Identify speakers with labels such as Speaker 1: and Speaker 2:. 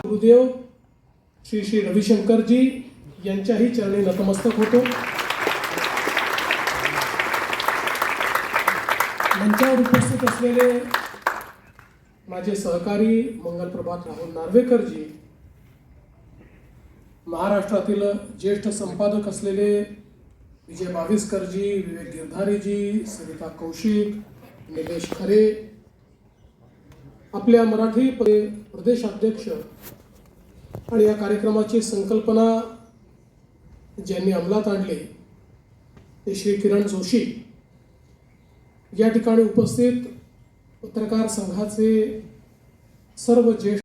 Speaker 1: गुरुदेव श्री श्री रविशंकर जी यांच्याही चरणी नतमस्तक होतो। मंचावर उपस्थित असलेले माझे सहकारी मंगलप्रभात राहुल नार्वेकर जी, महाराष्ट्रातील ज्येष्ठ संपादक असलेले विजय बाविस्कर जी, विवेक गिरधारी जी, सरिता कौशिक, निलेश खरे, आपल्या मराठी प्रदेशाध्यक्ष आणि या कार्यक्रमाची संकल्पना ज्यांनी अंमलात आणली ते श्री किरण जोशी, या ठिकाणी उपस्थित पत्रकार संघाचे सर्व ज्येष्ठ